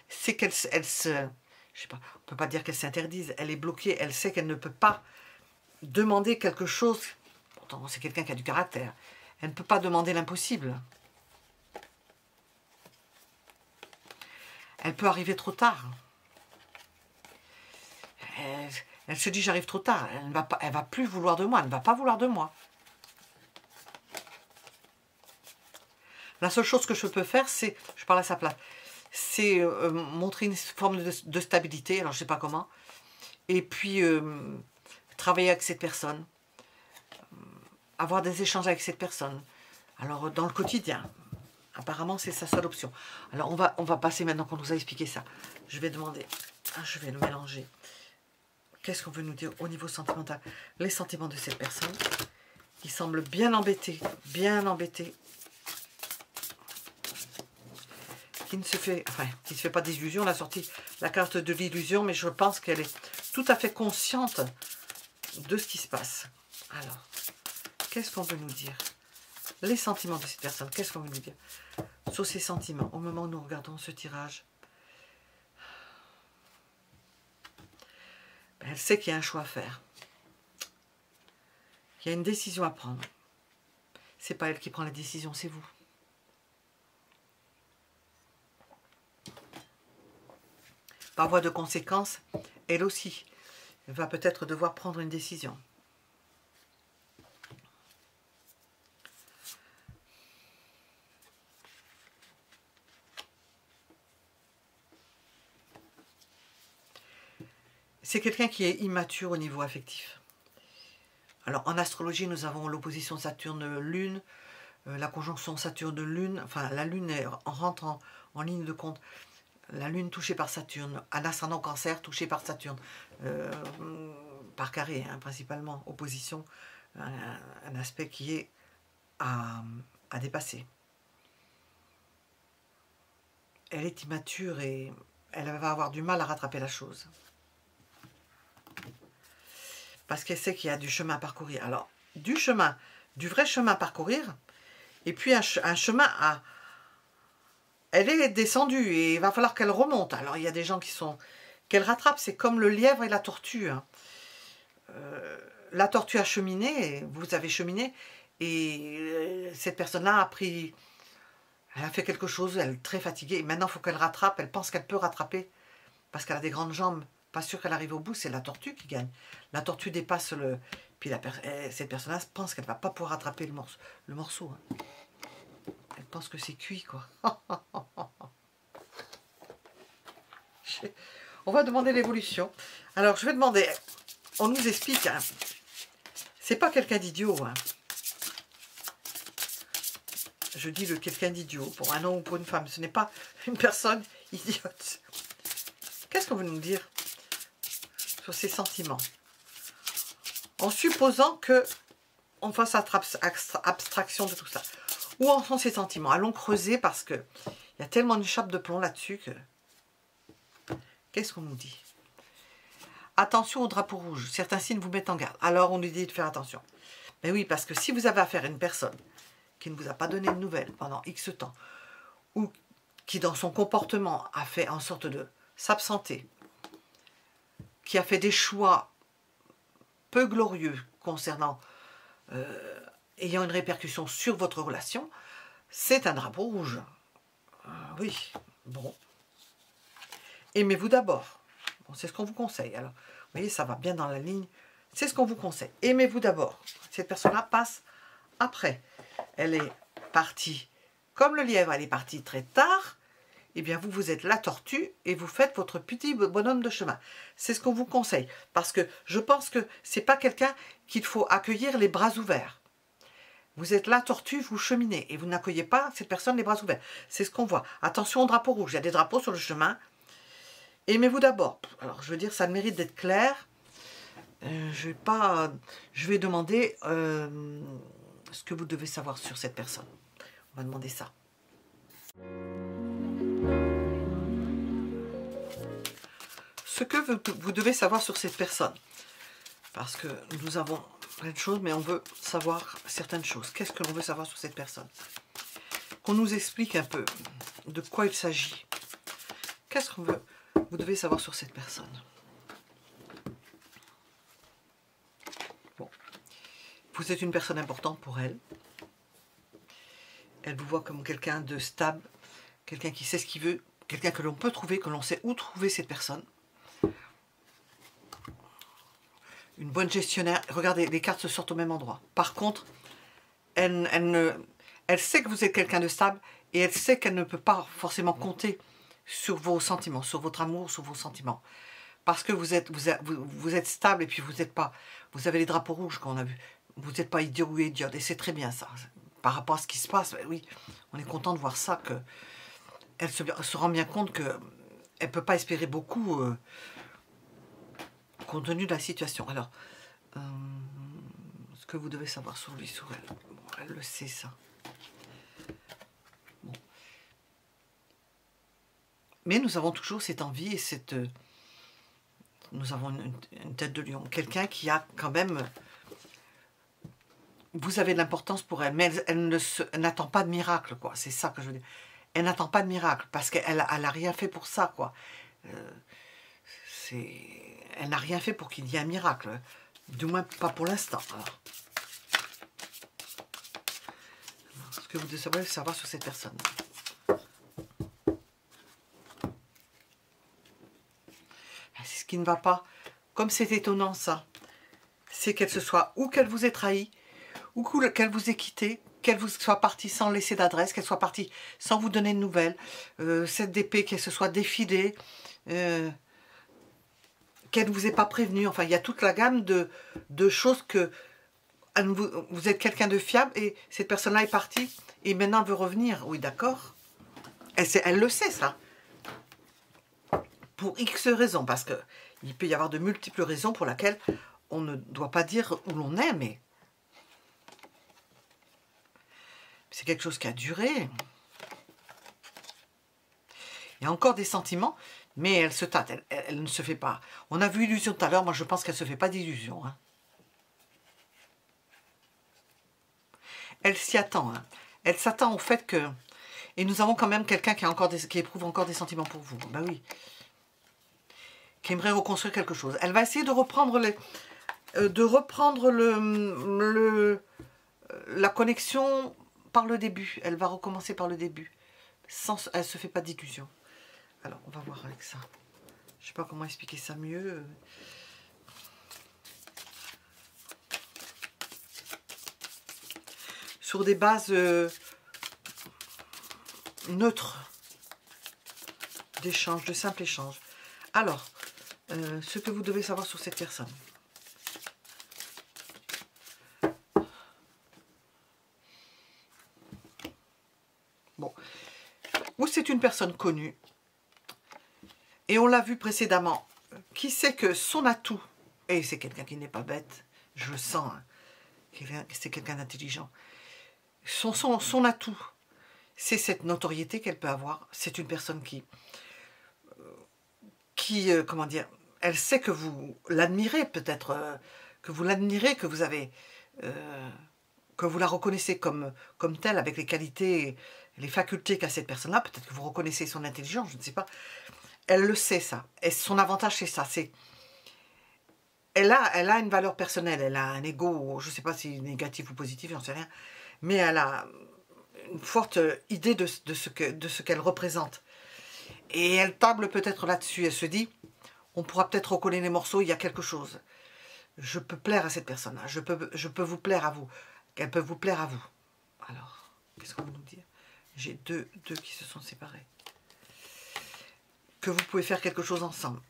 c'est qu'elle se, je sais pas, on peut pas dire qu'elle s'interdise, elle est bloquée, elle sait qu'elle ne peut pas demander quelque chose, pourtant c'est quelqu'un qui a du caractère, elle ne peut pas demander l'impossible. Elle peut arriver trop tard. Elle se dit j'arrive trop tard, elle va plus vouloir de moi, elle ne va pas vouloir de moi. La seule chose que je peux faire, c'est, je parle à sa place, c'est montrer une forme de stabilité, alors je ne sais pas comment, et puis travailler avec cette personne, avoir des échanges avec cette personne, alors dans le quotidien. Apparemment, c'est sa seule option. Alors, on va passer maintenant qu'on nous a expliqué ça. Je vais demander, je vais le mélanger. Qu'est-ce qu'on veut nous dire au niveau sentimental? Les sentiments de cette personne qui semble bien embêtée, qui ne se fait, enfin, qui ne se fait pas d'illusion. On a sorti la carte de l'illusion, mais je pense qu'elle est tout à fait consciente de ce qui se passe. Alors, qu'est-ce qu'on veut nous dire? Les sentiments de cette personne, qu'est-ce qu'on veut nous dire sur ses sentiments au moment où nous regardons ce tirage? Elle sait qu'il y a un choix à faire, qu'il y a une décision à prendre. C'est pas elle qui prend la décision, c'est vous. Par voie de conséquence, elle aussi va peut-être devoir prendre une décision. C'est quelqu'un qui est immature au niveau affectif. Alors en astrologie, nous avons l'opposition Saturne-Lune, la conjonction Saturne-Lune, enfin la Lune rentre en ligne de compte. La Lune touchée par Saturne, un ascendant Cancer touché par Saturne, par carré hein, principalement, opposition, un aspect qui est à dépasser. Elle est immature et elle va avoir du mal à rattraper la chose. Parce qu'elle sait qu'il y a du chemin à parcourir. Alors, du vrai chemin à parcourir, et puis un chemin à... Elle est descendue et il va falloir qu'elle remonte. Alors, il y a des gens qui sont... qu'elle rattrape, c'est comme le lièvre et la tortue. Hein. La tortue a cheminé, vous avez cheminé, et cette personne-là a pris... Elle a fait quelque chose, elle est très fatiguée. Et maintenant, il faut qu'elle rattrape, elle pense qu'elle peut rattraper, parce qu'elle a des grandes jambes pas sûr qu'elle arrive au bout, c'est la tortue qui gagne. La tortue dépasse le... Puis cette personne-là pense qu'elle ne va pas pouvoir attraper le morceau. Hein. Elle pense que c'est cuit, quoi. On va demander l'évolution. Alors, je vais demander... On nous explique... Hein, c'est pas quelqu'un d'idiot. Hein. Je dis le quelqu'un d'idiot pour un homme ou pour une femme. Ce n'est pas une personne idiote. Qu'est-ce qu'on veut nous dire sur ses sentiments? En supposant que on fasse abstraction de tout ça. Où en sont ses sentiments? Allons creuser parce que il y a tellement une chape de plomb là-dessus que... Qu'est-ce qu'on nous dit? Attention au drapeau rouge. Certains signes vous mettent en garde. Alors on nous dit de faire attention. Mais oui, parce que si vous avez affaire à une personne qui ne vous a pas donné de nouvelles pendant X temps, ou qui dans son comportement a fait en sorte de s'absenter, qui a fait des choix peu glorieux concernant, ayant une répercussion sur votre relation, c'est un drapeau rouge. Oui, bon. Aimez-vous d'abord. Bon, c'est ce qu'on vous conseille. Alors, vous voyez, ça va bien dans la ligne. C'est ce qu'on vous conseille. Aimez-vous d'abord. Cette personne-là passe après. Elle est partie, comme le lièvre, elle est partie très tard. Eh bien, vous êtes la tortue et vous faites votre petit bonhomme de chemin. C'est ce qu'on vous conseille. Parce que je pense que ce n'est pas quelqu'un qu'il faut accueillir les bras ouverts. Vous êtes la tortue, vous cheminez et vous n'accueillez pas cette personne les bras ouverts. C'est ce qu'on voit. Attention au drapeau rouge. Il y a des drapeaux sur le chemin. Aimez-vous d'abord. Alors, je veux dire, ça mérite d'être clair. Je vais demander ce que vous devez savoir sur cette personne. On va demander ça. Ce que vous devez savoir sur cette personne. Parce que nous avons plein de choses, mais on veut savoir certaines choses. Qu'est-ce que l'on veut savoir sur cette personne? Qu'on nous explique un peu de quoi il s'agit. Qu'est-ce qu'on veut? Vous devez savoir sur cette personne. Bon. Vous êtes une personne importante pour elle. Elle vous voit comme quelqu'un de stable, quelqu'un qui sait ce qu'il veut, quelqu'un que l'on peut trouver, que l'on sait où trouver cette personne. Une bonne gestionnaire. Regardez, les cartes se sortent au même endroit. Par contre, elle sait que vous êtes quelqu'un de stable et elle sait qu'elle ne peut pas forcément compter sur vos sentiments, sur votre amour, sur vos sentiments. Parce que vous êtes stable et puis vous avez les drapeaux rouges qu'on a vus. Vous n'êtes pas idiot ou idiote et c'est très bien ça. Par rapport à ce qui se passe, oui, on est content de voir ça, que elle se rend bien compte qu'elle ne peut pas espérer beaucoup compte tenu de la situation. Alors, ce que vous devez savoir sur lui, sur elle, bon, elle le sait ça. Bon. Mais nous avons toujours cette envie et cette... nous avons une tête de lion. Quelqu'un qui a quand même... Vous avez de l'importance pour elle, mais elle n'attend pas de miracle, quoi. C'est ça que je veux dire. Elle n'attend pas de miracle, parce qu'elle n'a rien fait pour ça, quoi. Elle n'a rien fait pour qu'il y ait un miracle. Du moins, pas pour l'instant. Ce que vous devez savoir sur cette personne. C'est ce qui ne va pas. Comme c'est étonnant, ça. C'est qu'elle se soit, ou qu'elle vous ait trahi, ou qu'elle vous ait quitté, qu'elle vous soit partie sans laisser d'adresse, qu'elle soit partie sans vous donner de nouvelles, cette d'épée, qu'elle se soit défilée, qu'elle ne vous ait pas prévenu. Enfin, il y a toute la gamme de choses que vous êtes quelqu'un de fiable et cette personne-là est partie et maintenant veut revenir. Oui, d'accord. Elle le sait, ça. Pour X raisons, parce qu'il peut y avoir de multiples raisons pour lesquelles on ne doit pas dire où l'on est, mais c'est quelque chose qui a duré. Il y a encore des sentiments, mais elle se tâte, elle ne se fait pas. On a vu illusion tout à l'heure, moi je pense qu'elle ne se fait pas d'illusion. Hein. Elle s'y attend. Hein. Elle s'attend au fait que... Et nous avons quand même quelqu'un qui éprouve encore des sentiments pour vous. Ben oui. Qui aimerait reconstruire quelque chose. Elle va essayer de reprendre la connexion par le début. Elle va recommencer par le début. Elle ne se fait pas d'illusion. Alors, on va voir avec ça. Je sais pas comment expliquer ça mieux. Sur des bases neutres d'échange, de simple échange. Alors, ce que vous devez savoir sur cette personne. Bon. Ou c'est une personne connue. Et on l'a vu précédemment. Qui sait que son atout, et c'est quelqu'un qui n'est pas bête, je le sens, hein, c'est quelqu'un d'intelligent. Son atout, c'est cette notoriété qu'elle peut avoir. C'est une personne comment dire, elle sait que vous l'admirez peut-être, que vous l'admirez, que vous avez, que vous la reconnaissez comme telle, avec les qualités, les facultés qu'a cette personne-là. Peut-être que vous reconnaissez son intelligence, je ne sais pas. Elle le sait, ça. Et son avantage, c'est ça. Elle a une valeur personnelle, elle a un ego, je ne sais pas si négatif ou positif, j'en sais rien. Mais elle a une forte idée de ce qu'elle représente. Et elle table peut-être là-dessus. Elle se dit, on pourra peut-être recoller les morceaux, il y a quelque chose. Je peux plaire à cette personne-là. Je peux vous plaire à vous. Elle peut vous plaire à vous. Alors, qu'est-ce qu'on veut nous dire? J'ai deux qui se sont séparés. Que vous pouvez faire quelque chose ensemble.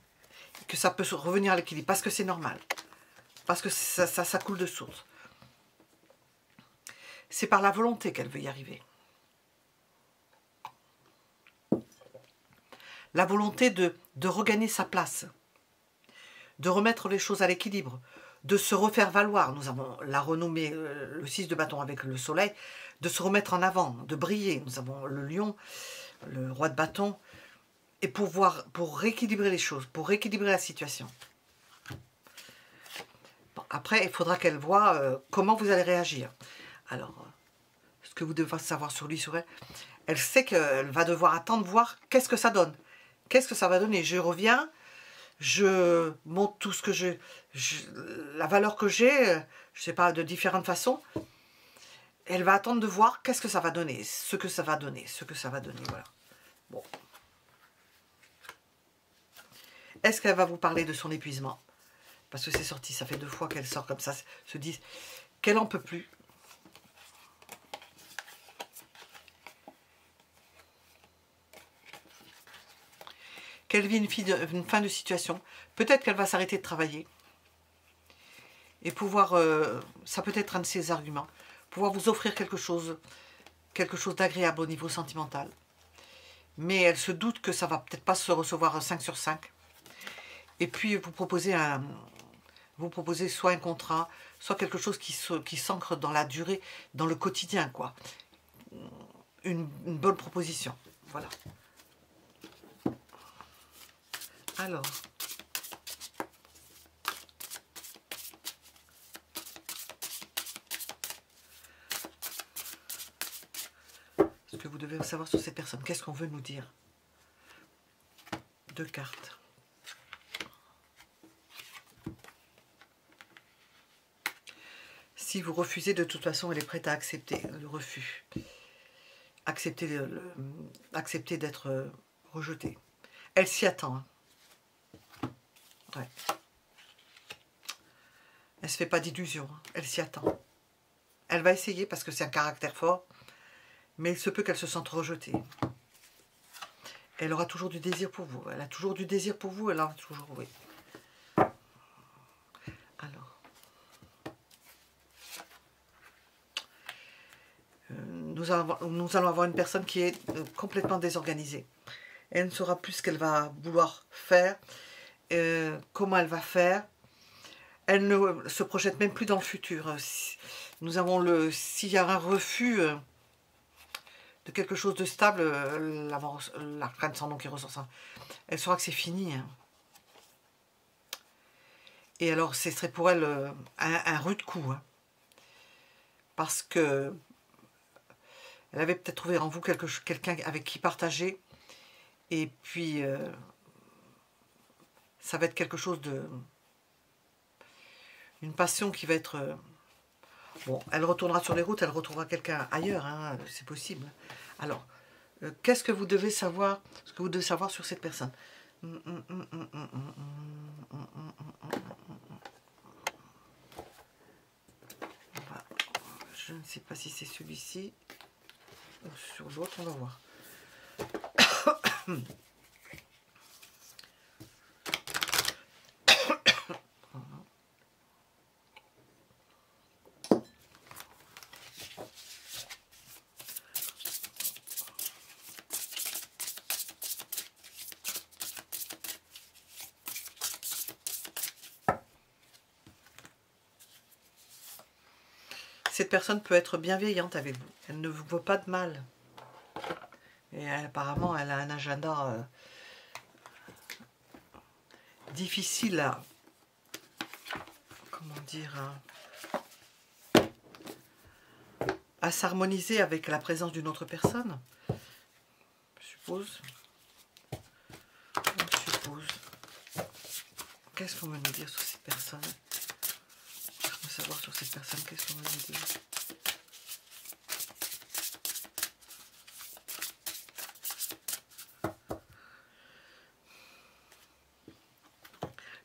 Que ça peut revenir à l'équilibre. Parce que c'est normal. Parce que ça coule de source. C'est par la volonté qu'elle veut y arriver. La volonté de regagner sa place. De remettre les choses à l'équilibre. De se refaire valoir. Nous avons la renommée, le 6 de bâton avec le soleil. De se remettre en avant. De briller. Nous avons le lion, le roi de bâton. Et pour rééquilibrer les choses. Pour rééquilibrer la situation. Bon, après, il faudra qu'elle voie comment vous allez réagir. Alors, ce que vous devez savoir sur lui, sur elle, elle sait qu'elle va devoir attendre, voir qu'est-ce que ça donne. Qu'est-ce que ça va donner? Je reviens, je montre tout ce que la valeur que j'ai, je ne sais pas, de différentes façons. Elle va attendre de voir qu'est-ce que ça va donner, ce que ça va donner, voilà. Bon. Est-ce qu'elle va vous parler de son épuisement? Parce que c'est sorti, ça fait 2 fois qu'elle sort comme ça, se dit qu'elle n'en peut plus. Qu'elle vit une fin de situation. Peut-être qu'elle va s'arrêter de travailler. Et pouvoir, ça peut être un de ses arguments, pouvoir vous offrir quelque chose d'agréable au niveau sentimental. Mais elle se doute que ça va peut-être pas se recevoir 5 sur 5. Et puis vous proposez soit un contrat, soit quelque chose qui s'ancre dans la durée, dans le quotidien, quoi. Une bonne proposition. Voilà. Alors, ce que vous devez savoir sur cette personne, qu'est-ce qu'on veut nous dire? 2 cartes. Si vous refusez, de toute façon, elle est prête à accepter le refus. Accepter d'être rejetée. Elle s'y attend. Hein. Ouais. Elle ne se fait pas d'illusions. Hein. Elle s'y attend. Elle va essayer parce que c'est un caractère fort. Mais il se peut qu'elle se sente rejetée. Elle aura toujours du désir pour vous. Elle a toujours du désir pour vous. Elle en a toujours, oui. Alors. Nous allons avoir une personne qui est complètement désorganisée. Elle ne saura plus ce qu'elle va vouloir faire, comment elle va faire. Elle ne se projette même plus dans le futur. Nous avons s'il y a un refus de quelque chose de stable, la reine sans nom qui ressort ça, elle saura que c'est fini. Hein. Et alors, ce serait pour elle un rude coup. Hein. Parce que elle avait peut-être trouvé en vous quelqu'un avec qui partager. Et puis, ça va être quelque chose de... Une passion qui va être... bon, elle retournera sur les routes, elle retrouvera quelqu'un ailleurs, hein, c'est possible. Alors, qu'est-ce que vous devez savoir, ce que vous devez savoir sur cette personne? Je ne sais pas si c'est celui-ci ou sur l'autre, on va voir. Cette personne peut être bienveillante avec vous. Elle ne vous veut pas de mal. Et apparemment, elle a un agenda difficile à... Comment dire, à s'harmoniser avec la présence d'une autre personne. Je suppose. Je suppose. Qu'est-ce qu'on veut nous dire sur cette personne? Je veux savoir sur cette personne, qu'est-ce qu'on veut nous dire?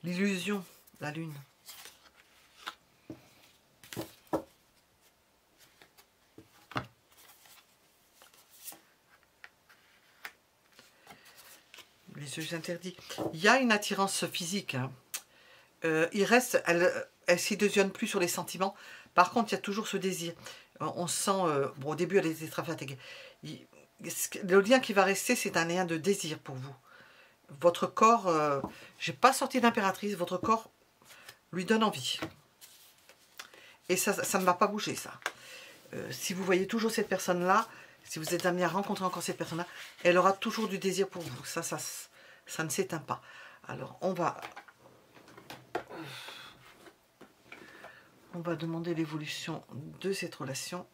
L'illusion, la lune. Les yeux interdits. Il y a une attirance physique. Hein. Il reste, elle s'illusionne plus sur les sentiments. Par contre, il y a toujours ce désir. On sent, bon, au début, elle était très fatiguée. Le lien qui va rester, c'est un lien de désir pour vous. Votre corps, j'ai pas sorti d'impératrice, votre corps lui donne envie. Et ça ne va pas bouger, ça. Si vous voyez toujours cette personne-là, si vous êtes amené à rencontrer encore cette personne-là, elle aura toujours du désir pour vous. Ça ne s'éteint pas. Alors, on va demander l'évolution de cette relation.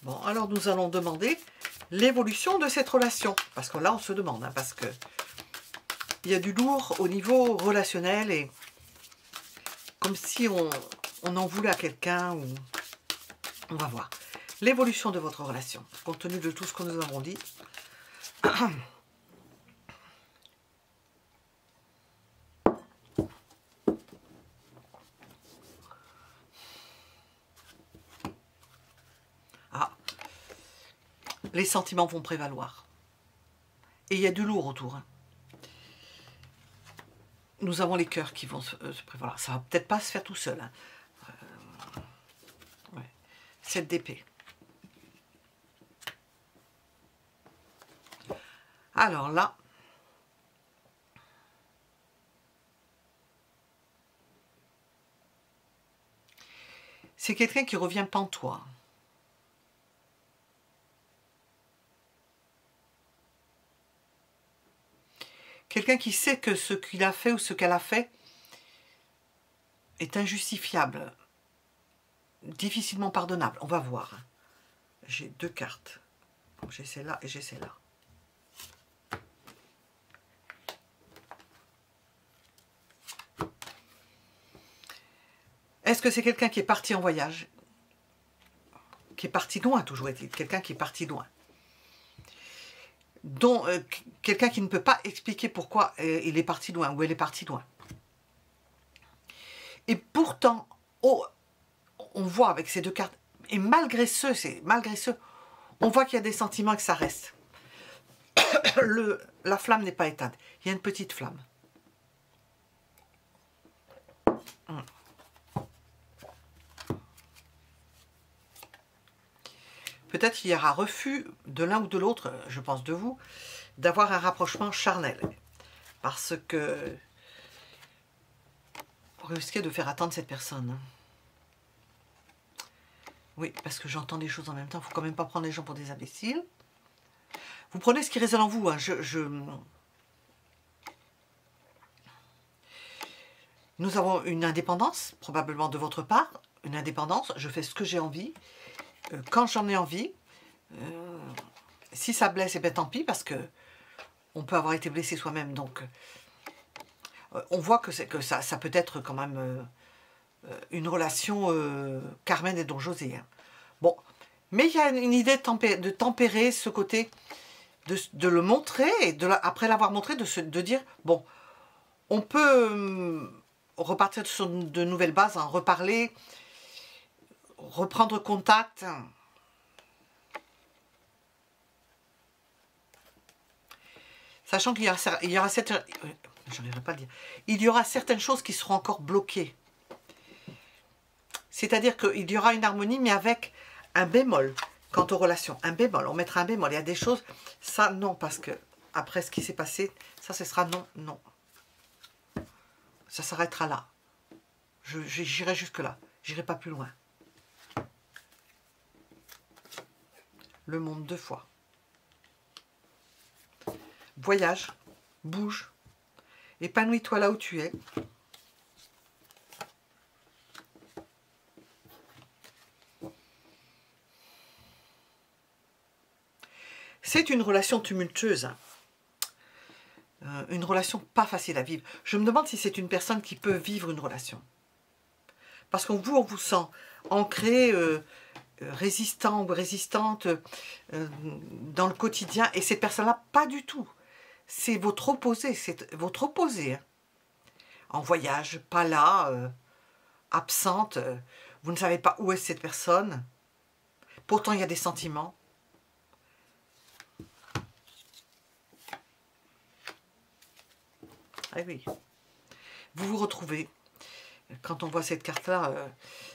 Bon, alors nous allons demander l'évolution de cette relation. Parce que là, on se demande, hein, parce que il y a du lourd au niveau relationnel et comme si on en voulait à quelqu'un ou... On va voir. L'évolution de votre relation, compte tenu de tout ce que nous avons dit. Ah, les sentiments vont prévaloir. Et il y a du lourd autour. Hein. Nous avons les cœurs qui vont se prévaloir. Ça va peut-être pas se faire tout seul. Hein. Ouais. 7 d'épée. Alors là, c'est quelqu'un qui revient pantois. Quelqu'un qui sait que ce qu'il a fait ou ce qu'elle a fait est injustifiable, difficilement pardonnable. On va voir. J'ai 2 cartes. J'ai celle-là et j'ai celle-là. Est-ce que c'est quelqu'un qui est parti en voyage? Qui est parti loin, toujours est-il. Quelqu'un qui est parti loin. Dont quelqu'un qui ne peut pas expliquer pourquoi il est parti loin ou elle est partie loin. Et pourtant, oh, on voit avec ces 2 cartes, et malgré ce, on voit qu'il y a des sentiments et que ça reste. La flamme n'est pas éteinte. Il y a une petite flamme. Peut-être qu'il y aura refus de l'un ou de l'autre, je pense de vous, d'avoir un rapprochement charnel. Parce que vous risquez de faire attendre cette personne. Oui, parce que j'entends des choses en même temps. Il ne faut quand même pas prendre les gens pour des imbéciles. Vous prenez ce qui résonne en vous. Hein. Nous avons une indépendance, probablement de votre part. Une indépendance, je fais ce que j'ai envie. Quand j'en ai envie, si ça blesse, et bien tant pis, parce que on peut avoir été blessé soi-même, donc on voit que ça peut être quand même une relation Carmen et Don José. Hein. Bon, mais il y a une idée de tempérer ce côté de le montrer, et après l'avoir montré, de dire, bon, on peut repartir sur de nouvelles bases, hein, reparler, reprendre contact. Sachant qu'il y aura certaines... J'arriverai pas à le dire. Il y aura certaines choses qui seront encore bloquées. C'est-à-dire qu'il y aura une harmonie, mais avec un bémol. Quant aux relations, un bémol. On mettra un bémol. Il y a des choses, ça, non, parce que après ce qui s'est passé, ça, ce sera non, non. Ça s'arrêtera là. J'irai jusque-là. J'irai pas plus loin. Le monde 2 fois. Voyage, bouge, épanouis-toi là où tu es. C'est une relation tumultueuse, une relation pas facile à vivre. Je me demande si c'est une personne qui peut vivre une relation. Parce qu'on vous sent ancré, résistant ou résistante dans le quotidien, et cette personne-là, pas du tout. C'est votre opposé, hein. En voyage, pas là, absente, vous ne savez pas où est cette personne. Pourtant, il y a des sentiments. Ah oui, vous vous retrouvez, quand on voit cette carte-là,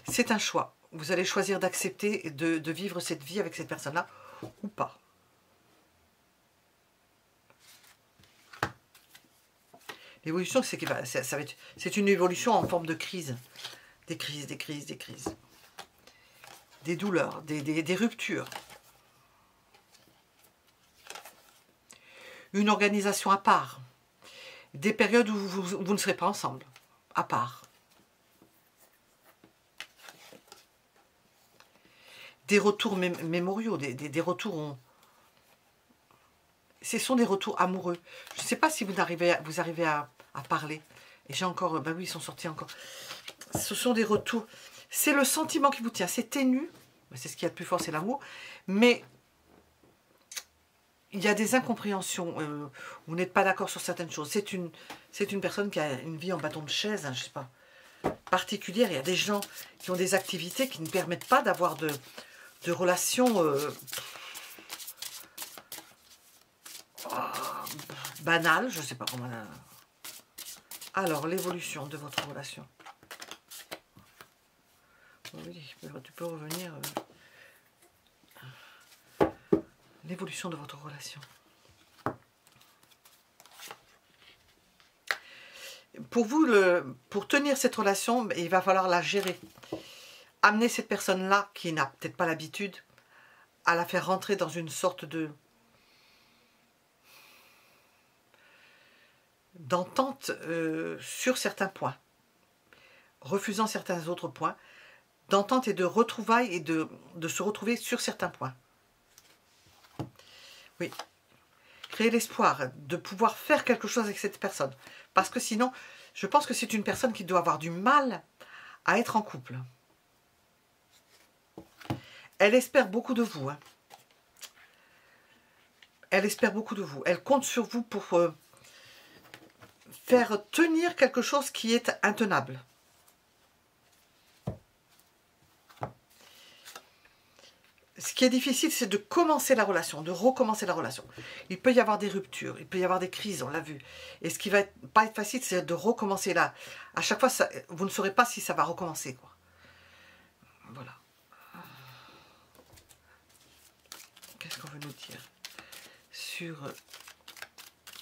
c'est un choix. Vous allez choisir d'accepter de vivre cette vie avec cette personne-là ou pas. L'évolution, c'est une évolution en forme de crise. Des crises, des crises, des crises. Des douleurs, des ruptures. Une organisation à part. Des périodes où vous ne serez pas ensemble, à part. Des retours mémoriaux, des retours... Ce sont des retours amoureux. Je ne sais pas si vous arrivez à parler. Et j'ai encore... Ben oui, ils sont sortis encore. Ce sont des retours... C'est le sentiment qui vous tient. C'est ténu. C'est ce qu'il y a de plus fort, c'est l'amour. Mais... il y a des incompréhensions, vous n'êtes pas d'accord sur certaines choses. C'est une personne qui a une vie en bâton de chaise, hein, je ne sais pas, particulière. Il y a des gens qui ont des activités qui ne permettent pas d'avoir de relations banales, je ne sais pas comment... Alors, l'évolution de votre relation. Oui, tu peux revenir... L'évolution de votre relation. Pour vous, pour tenir cette relation, il va falloir la gérer. Amener cette personne-là, qui n'a peut-être pas l'habitude, à la faire rentrer dans une sorte d'entente sur certains points, refusant certains autres points, d'entente et de retrouvailles et de se retrouver sur certains points. Oui, créer l'espoir de pouvoir faire quelque chose avec cette personne. Parce que sinon, je pense que c'est une personne qui doit avoir du mal à être en couple. Elle espère beaucoup de vous. Hein. Elle espère beaucoup de vous. Elle compte sur vous pour faire tenir quelque chose qui est intenable. Ce qui est difficile, c'est de commencer la relation, de recommencer la relation. Il peut y avoir des ruptures, il peut y avoir des crises, on l'a vu. Et ce qui va pas être facile, c'est de recommencer là. À chaque fois, vous ne saurez pas si ça va recommencer, quoi. Voilà. Qu'est-ce qu'on veut nous dire sur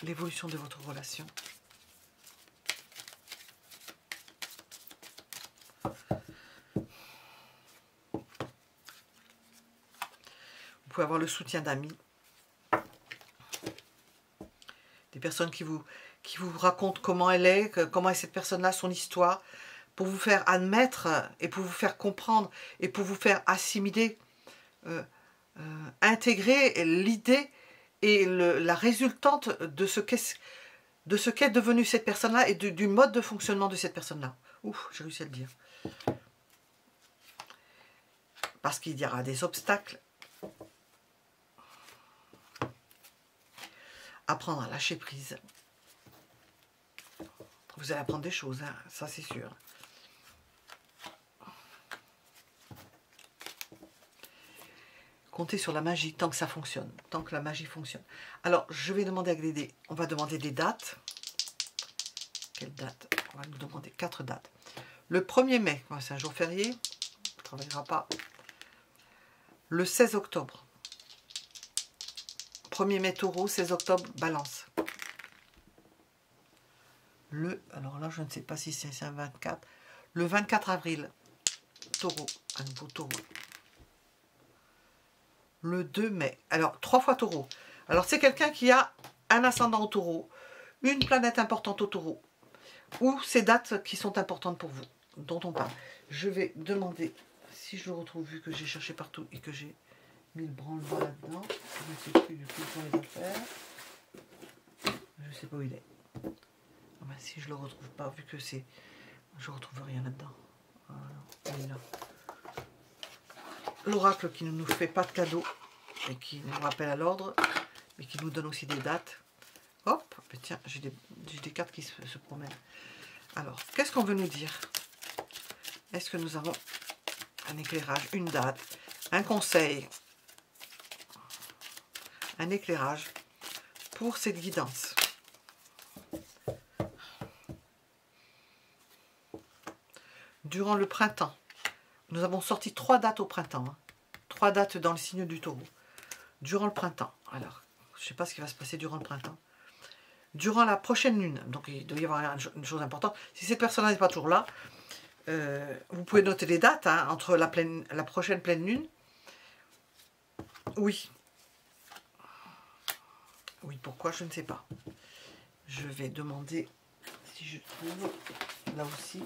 l'évolution de votre relation? Vous pouvez avoir le soutien d'amis, des personnes qui vous racontent comment elle est, comment est cette personne-là, son histoire, pour vous faire admettre et pour vous faire comprendre et pour vous faire assimiler, intégrer l'idée et la résultante de ce qu'est devenue cette personne-là et du mode de fonctionnement de cette personne-là. Ouf, j'ai réussi à le dire. Parce qu'il y aura des obstacles. apprendre à lâcher prise. Vous allez apprendre des choses, hein, ça c'est sûr. Comptez sur la magie tant que ça fonctionne, tant que la magie fonctionne. Alors, je vais demander à Glédé, on va demander des dates. Quelle date? On va nous demander 4 dates. Le 1er mai, c'est un jour férié, on ne travaillera pas. Le 16 octobre. 1er mai Taureau, 16 octobre Balance. Alors là, je ne sais pas si c'est un 24. Le 24 avril, Taureau, à nouveau Taureau. Le 2 mai, alors 3 fois Taureau. Alors c'est quelqu'un qui a un ascendant au Taureau, une planète importante au Taureau, ou ces dates qui sont importantes pour vous, dont on parle. Je vais demander, si je le retrouve, vu que j'ai cherché partout et que j'ai mis le branle-bas là-dedans, je ne sais plus du tout pour les affaires. Je ne sais pas où il est. Ah ben, si je le retrouve pas, vu que c'est... Je ne retrouve rien là-dedans. Voilà, il est là. L'oracle qui ne nous fait pas de cadeaux et qui nous rappelle à l'ordre, mais qui nous donne aussi des dates. Hop, tiens, j'ai des cartes qui se promènent. Alors, qu'est-ce qu'on veut nous dire? Est-ce que nous avons un éclairage, une date, un conseil, un éclairage pour cette guidance? Durant le printemps, nous avons sorti 3 dates au printemps. Hein. 3 dates dans le signe du Taureau. Durant le printemps. Alors, je ne sais pas ce qui va se passer durant le printemps. Durant la prochaine lune. Donc, il doit y avoir une chose importante. Si cette personne n'est pas toujours là, vous pouvez noter les dates hein, entre la prochaine pleine lune. Oui. Oui, pourquoi? Je ne sais pas. Je vais demander si je trouve là aussi.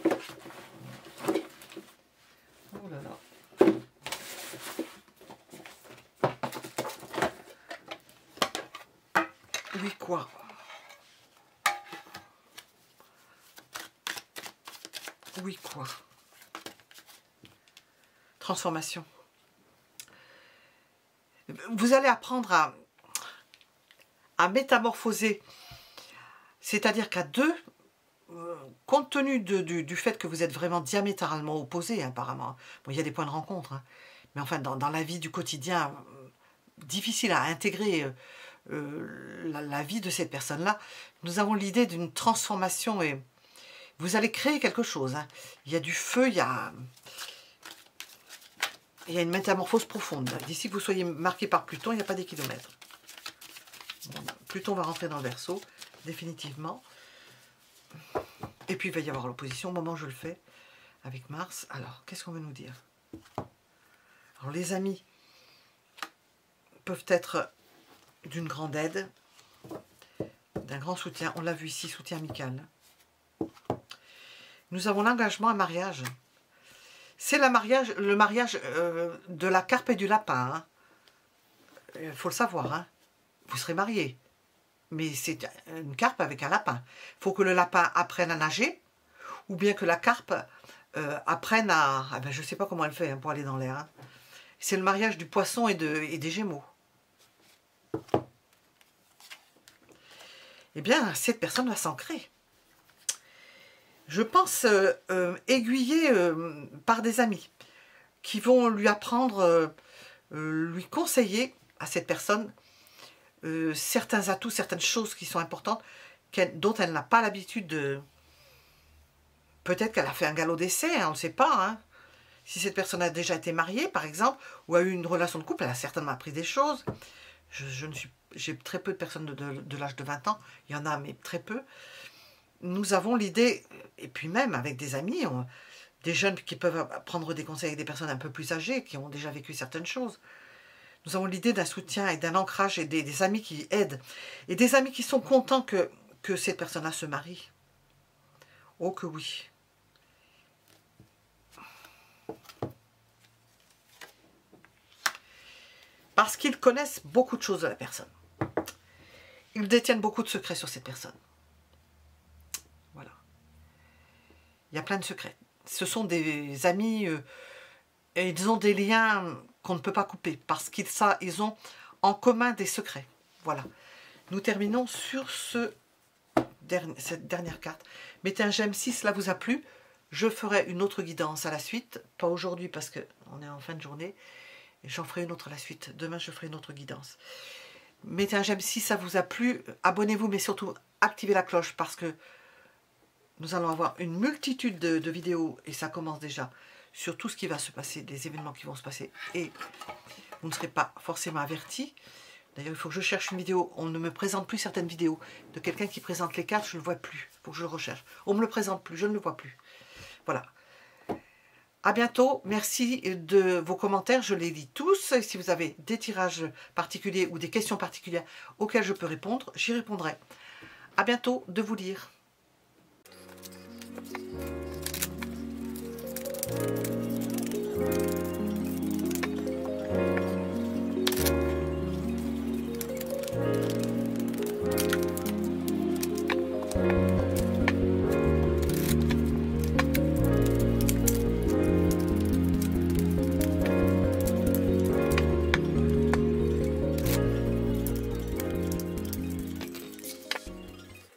Oh là là. Oui, quoi? Oui, quoi? Transformation. Vous allez apprendre à métamorphoser. C'est-à-dire qu'à deux, compte tenu du fait que vous êtes vraiment diamétralement opposés, apparemment. Bon, il y a des points de rencontre, hein, mais enfin, dans la vie du quotidien, difficile à intégrer la vie de cette personne-là, nous avons l'idée d'une transformation et vous allez créer quelque chose. Hein. Il y a du feu, il y a une métamorphose profonde. D'ici que vous soyez marqué par Pluton, il n'y a pas des kilomètres. Bon, Pluton va rentrer dans le Verseau, définitivement. Et puis il va y avoir l'opposition au moment où je le fais avec Mars. Alors, qu'est-ce qu'on veut nous dire? Alors, les amis peuvent être d'une grande aide, d'un grand soutien. On l'a vu ici, soutien amical. Nous avons l'engagement, un mariage. C'est le mariage de la carpe et du lapin. Il faut le savoir. Hein. Vous serez mariés. Mais c'est une carpe avec un lapin. Il faut que le lapin apprenne à nager, ou bien que la carpe apprenne à... Ah ben, je ne sais pas comment elle fait hein, pour aller dans l'air. Hein. C'est le mariage du poisson et des gémeaux. Eh bien, cette personne va s'ancrer. Je pense aiguillée par des amis qui vont lui apprendre, lui conseiller à cette personne certains atouts, certaines choses qui sont importantes, dont elle n'a pas l'habitude de... Peut-être qu'elle a fait un galop d'essai, hein, on ne sait pas. Hein. Si cette personne a déjà été mariée, par exemple, ou a eu une relation de couple, elle a certainement appris des choses. J'ai très peu de personnes de l'âge de 20 ans, il y en a, mais très peu. Nous avons l'idée, et puis même avec des amis, des jeunes qui peuvent prendre des conseils avec des personnes un peu plus âgées, qui ont déjà vécu certaines choses. Nous avons l'idée d'un soutien et d'un ancrage et des amis qui aident. Et des amis qui sont contents que cette personne-là se marie. Oh que oui. Parce qu'ils connaissent beaucoup de choses de la personne. Ils détiennent beaucoup de secrets sur cette personne. Voilà. Il y a plein de secrets. Ce sont des amis et ils ont des liens qu'on ne peut pas couper parce qu'ils ont en commun des secrets. Voilà. Nous terminons sur cette dernière carte. Mettez un j'aime si cela vous a plu. Je ferai une autre guidance à la suite. Pas aujourd'hui parce qu'on est en fin de journée. J'en ferai une autre à la suite. Demain, je ferai une autre guidance. Mettez un j'aime si ça vous a plu. Abonnez-vous, mais surtout activez la cloche parce que nous allons avoir une multitude de vidéos, et ça commence déjà, sur tout ce qui va se passer, des événements qui vont se passer, et vous ne serez pas forcément avertis. D'ailleurs, il faut que je cherche une vidéo. On ne me présente plus certaines vidéos de quelqu'un qui présente les cartes, je ne le vois plus. Il faut que je le recherche. On ne me le présente plus, je ne le vois plus. Voilà. À bientôt. Merci de vos commentaires, je les lis tous. Et si vous avez des tirages particuliers ou des questions particulières auxquelles je peux répondre, j'y répondrai. À bientôt de vous lire.